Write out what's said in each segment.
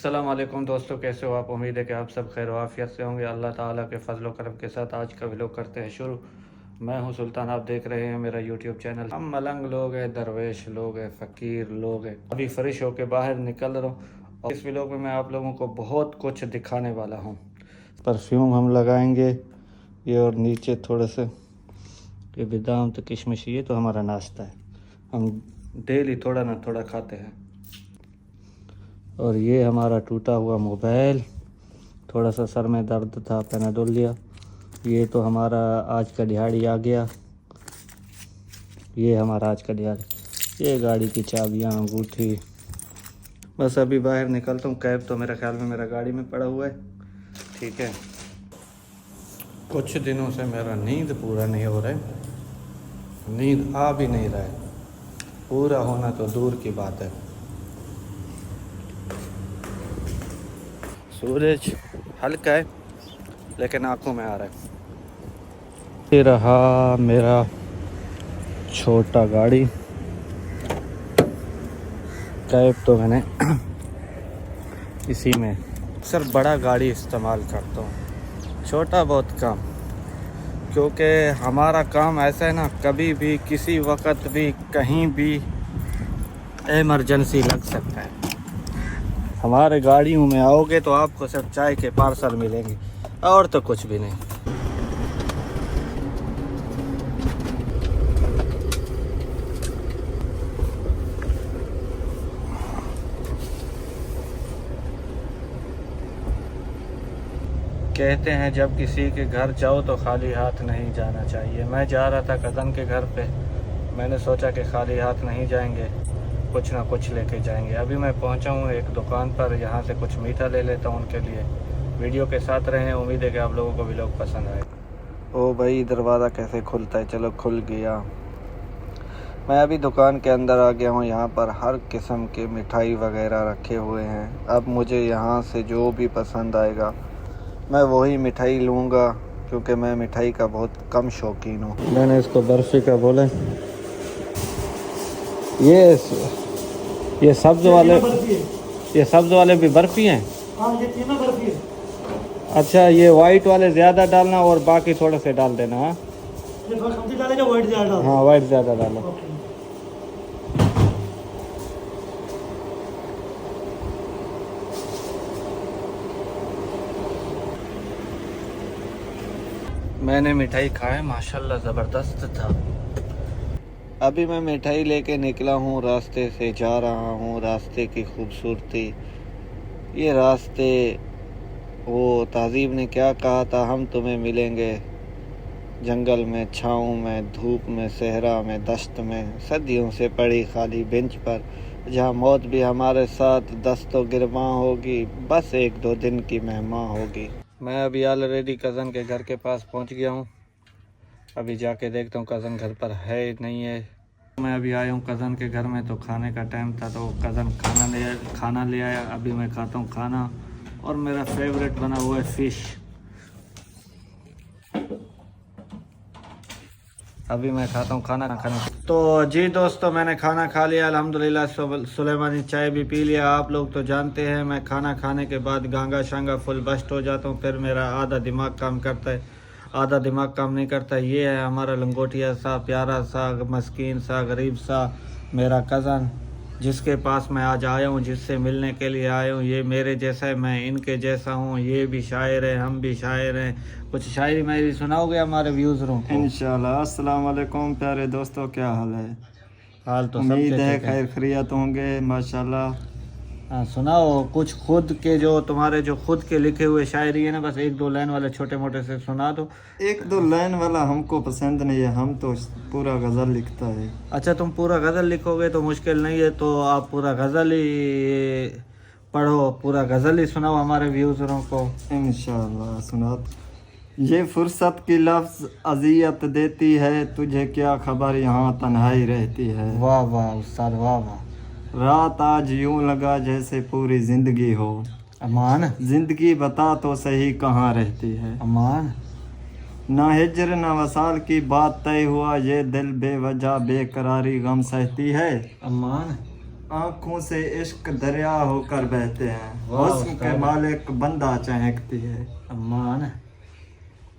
अस्सलाम वालेकुम दोस्तों, कैसे हो आप। उम्मीद है कि आप सब खैर वाफियत से होंगे। अल्लाह ताला के फजल व करम के साथ आज का व्लॉग करते हैं शुरू। मैं हूं सुल्तान, आप देख रहे हैं मेरा यूट्यूब चैनल। हम मलंग लोग हैं, दरवेश लोग हैं, फ़कीर लोग हैं। अभी फ्रेश होकर बाहर निकल रहा हूँ और इस व्लॉग में मैं आप लोगों को बहुत कुछ दिखाने वाला हूँ। परफ्यूम हम लगाएंगे ये, और नीचे थोड़ा सा ये बादाम तो किशमिश, ये तो हमारा नाश्ता है, हम डेली थोड़ा ना थोड़ा खाते हैं। और ये हमारा टूटा हुआ मोबाइल, थोड़ा सा सर में दर्द था, पैनाडोल लिया। ये तो हमारा आज का दिहाड़ी आ गया, ये हमारा आज का दिहाड़ी। ये गाड़ी की चाबियाँ, अंगूठी। बस अभी बाहर निकलता हूँ। कैब तो मेरा ख्याल में मेरा गाड़ी में पड़ा हुआ है, ठीक है। कुछ दिनों से मेरा नींद पूरा नहीं हो रहा है, नींद आ भी नहीं रहा है, पूरा होना तो दूर की बात है। सूरज हल्का है लेकिन आंखों में आ रहा है। ये रहा मेरा छोटा गाड़ी। कैब तो मैंने इसी में, अक्सर बड़ा गाड़ी इस्तेमाल करता हूँ, छोटा बहुत कम, क्योंकि हमारा काम ऐसा है ना, कभी भी किसी वक्त भी कहीं भी इमरजेंसी लग सकता है। हमारे गाड़ियों में आओगे तो आपको सिर्फ चाय के पार्सल मिलेंगे और तो कुछ भी नहीं। कहते हैं जब किसी के घर जाओ तो खाली हाथ नहीं जाना चाहिए। मैं जा रहा था कज़न के घर पे, मैंने सोचा कि खाली हाथ नहीं जाएंगे, कुछ ना कुछ लेके जाएंगे। अभी मैं पहुंचा हूँ एक दुकान पर, यहाँ से कुछ मीठा ले लेता हूँ उनके लिए। वीडियो के साथ रहें, उम्मीद है कि आप लोगों को भी लोग पसंद आए। ओ भाई, दरवाज़ा कैसे खुलता है? चलो खुल गया। मैं अभी दुकान के अंदर आ गया हूँ। यहाँ पर हर किस्म के मिठाई वगैरह रखे हुए हैं। अब मुझे यहाँ से जो भी पसंद आएगा मैं वही मिठाई लूँगा, क्योंकि मैं मिठाई का बहुत कम शौकीन हूँ। मैंने इसको बर्फ़ी का बोला। ये सब्ज़ वाले भी बर्फ़ी हैं? हाँ, ये तीनों बर्फी है। अच्छा, ये वाइट वाले ज़्यादा डालना और बाकी थोड़े से डाल देना। हाँ, ये थोड़ा कम डालेगा, व्हाइट ज़्यादा डाल। हाँ, वाइट ज़्यादा डालो। ओके। मैंने मिठाई खाया, माशाल्लाह ज़बरदस्त था। अभी मैं मिठाई लेके निकला हूँ, रास्ते से जा रहा हूँ। रास्ते की खूबसूरती, ये रास्ते, वो तहज़ीब ने क्या कहा था, हम तुम्हें मिलेंगे जंगल में, छाँव में, धूप में, सहरा में, दश्त में, सदियों से पड़ी खाली बेंच पर, जहाँ मौत भी हमारे साथ दस्तों गिरबां होगी, बस एक दो दिन की मेहमान होगी। मैं अभी ऑलरेडी कज़न के घर के पास पहुँच गया हूँ। अभी जाके देखता हूँ कज़न घर पर है नहीं है। मैं अभी आया हूँ कज़न के घर में, तो खाने का टाइम था तो कज़न खाना ले आया। अभी मैं खाता हूँ खाना, और मेरा फेवरेट बना हुआ है फ़िश। अभी मैं खाता हूँ खाना तो जी दोस्तों, मैंने खाना खा लिया अल्हम्दुलिल्लाह। सुलेमानी चाय भी पी लिया। आप लोग तो जानते हैं मैं खाना खाने के बाद गांगा शांगा फुल बस्ट हो जाता हूँ, फिर मेरा आधा दिमाग काम करता है, आधा दिमाग काम नहीं करता। ये है हमारा लंगोटिया सा, प्यारा सा, मस्कीन सा, गरीब सा मेरा कज़न, जिसके पास मैं आज आया हूँ, जिससे मिलने के लिए आया हूँ। ये मेरे जैसा है, मैं इनके जैसा हूँ। ये भी शायर है, हम भी शायर हैं। कुछ शायरी मेरी सुनाओगे हमारे व्यूज़रों को? इंशाल्लाह। अस्सलाम वालेकुम प्यारे दोस्तों, क्या हाल है? हाल तो उम्मीद सबके है ठीक है। खैर खैरियत होंगे माशाल्लाह। हाँ, सुनाओ कुछ खुद के, जो तुम्हारे जो खुद के लिखे हुए शायरी है ना, बस एक दो लाइन वाले छोटे मोटे से सुना दो। एक दो लाइन वाला हमको पसंद नहीं है, हम तो पूरा गज़ल लिखता है। अच्छा, तुम पूरा गज़ल लिखोगे तो मुश्किल नहीं है, तो आप पूरा गज़ल ही पढ़ो, पूरा गज़ल ही सुनाओ हमारे व्यूज़रों को। इंशाल्लाह सुना। ये फुर्सत की लफ्ज़ अजियत देती है, तुझे क्या खबर यहाँ तन्हाई रहती है। वाह वाह उस्ताद, वाह वाह। रात आज यूं लगा जैसे पूरी जिंदगी हो, अमान जिंदगी बता तो सही कहाँ रहती है। अमान। ना हिज्र ना वसाल की बात तय हुआ, ये दिल बेवजह बेकरारी गम सहती है। अमान। आंखों से इश्क दरिया होकर बहते हैं, वाह हुस्न के उस्ताद। मालिक बंदा चहकती है। अम्मान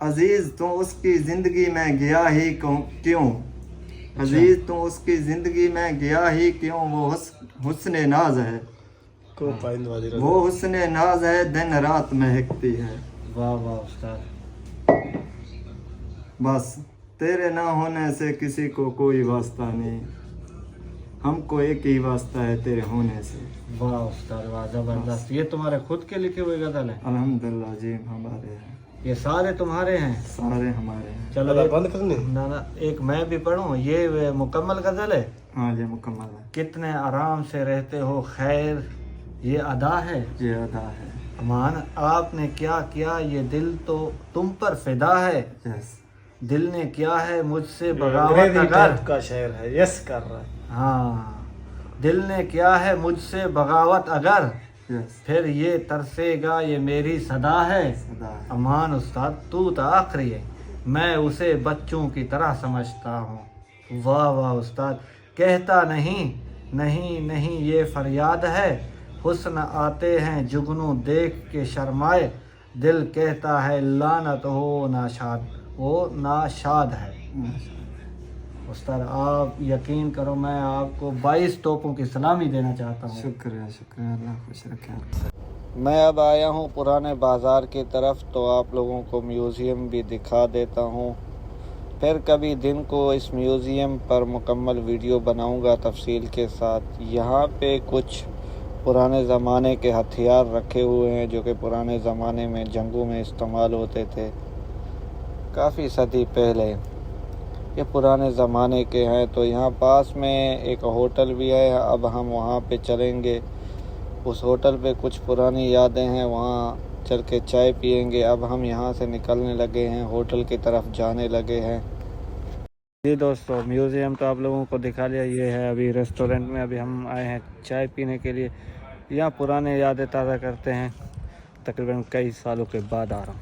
अजीज तू उसकी जिंदगी में गया ही क्यों, अजीज तू उसकी जिंदगी में गया ही क्यों, वो हुस्ने नाज है, वो हुस्ने नाज है, दिन रात महकती है। वाह वाह उस्ताद। बस तेरे ना होने से किसी को कोई वास्ता नहीं, हमको एक ही वास्ता है तेरे होने से। वाह उस्ताद वाह, जबरदस्त। ये तुम्हारे खुद के लिखे हुए गजल है? अल्हम्दुलिल्लाह जी, हमारे हैं, ये सारे तुम्हारे हैं? सारे हमारे हैं। चलो बंद करने ना ना, एक मैं भी पढ़ूं। ये मुकम्मल गजल है? हाँ जी मुकम्मल है। कितने आराम से रहते हो खैर, ये अदा है, ये अदा है। अमान आपने क्या किया, ये दिल तो तुम पर फिदा है, यस। दिल ने किया है मुझसे बगावत अगर, का शेर है, यस कर रहा है। हाँ, दिल ने किया है मुझसे बगावत अगर, यस। फिर ये तरसेगा ये मेरी सदा है। अदा है। अमान उस्ताद तू तो आखिरी है, मैं उसे बच्चों की तरह समझता हूँ। वाह वाह उस्ताद। कहता नहीं नहीं नहीं ये फरियाद है, हुस्न आते हैं जुगनू देख के शर्माए, दिल कहता है लानत हो नाशाद, वो नाशाद है। उस्ताद आप यकीन करो, मैं आपको 22 तोपों की सलामी देना चाहता हूँ। शुक्रिया शुक्रिया, अल्लाह खुश रखे आपको। मैं अब आया हूँ पुराने बाज़ार की तरफ, तो आप लोगों को म्यूज़ियम भी दिखा देता हूँ। फिर कभी दिन को इस म्यूज़ियम पर मुकम्मल वीडियो बनाऊँगा तफसील के साथ। यहाँ पे कुछ पुराने ज़माने के हथियार रखे हुए हैं जो कि पुराने ज़माने में जंगों में इस्तेमाल होते थे, काफ़ी सदी पहले। ये पुराने ज़माने के हैं। तो यहाँ पास में एक होटल भी है, अब हम वहाँ पे चलेंगे। उस होटल पे कुछ पुरानी यादें हैं, वहाँ चल के चाय पियेंगे। अब हम यहाँ से निकलने लगे हैं, होटल की तरफ जाने लगे हैं। जी दोस्तों, म्यूज़ियम तो आप लोगों को दिखा लिया। ये है अभी रेस्टोरेंट में, अभी हम आए हैं चाय पीने के लिए। यहाँ पुराने यादें ताज़ा करते हैं, तकरीबन कई सालों के बाद आ रहा हूँ।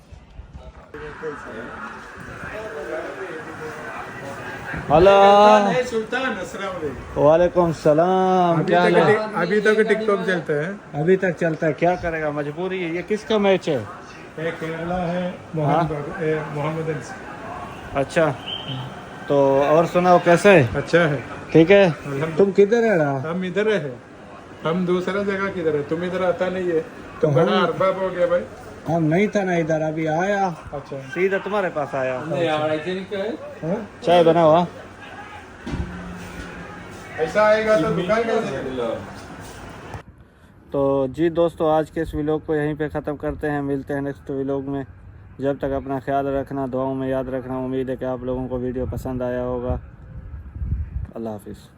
हेलो, सुल्तान अस्सलाम वालेकुम। वालेकुम सलाम। क्या हाल है? अभी तक टिकटॉक चलता है। अभी तक चलता है, क्या करेगा, मजबूरी है। ये किसका मैच है? एक केरला है, मोहम्मद अली। अच्छा, तो और सुनाओ कैसे है? अच्छा है, ठीक है। अल्हम्दुलिल्लाह। तुम किधर है रहा? हम इधर है, हम दूसरा जगह किधर है, तुम इधर आता नहीं है तो बड़ा अरबाब हो गया भाई। हम नहीं था ना इधर, अभी आया अच्छा, सीधा तुम्हारे पास आया। हाँ? चाय बनाओ। हाँ? ऐसा आएगा तो दुकान कैसे? तो जी दोस्तों, आज के इस व्लॉग को यहीं पे ख़त्म करते हैं। मिलते हैं नेक्स्ट व्लॉग में। जब तक अपना ख्याल रखना, दुआओं में याद रखना। उम्मीद है कि आप लोगों को वीडियो पसंद आया होगा। अल्लाह हाफिज़।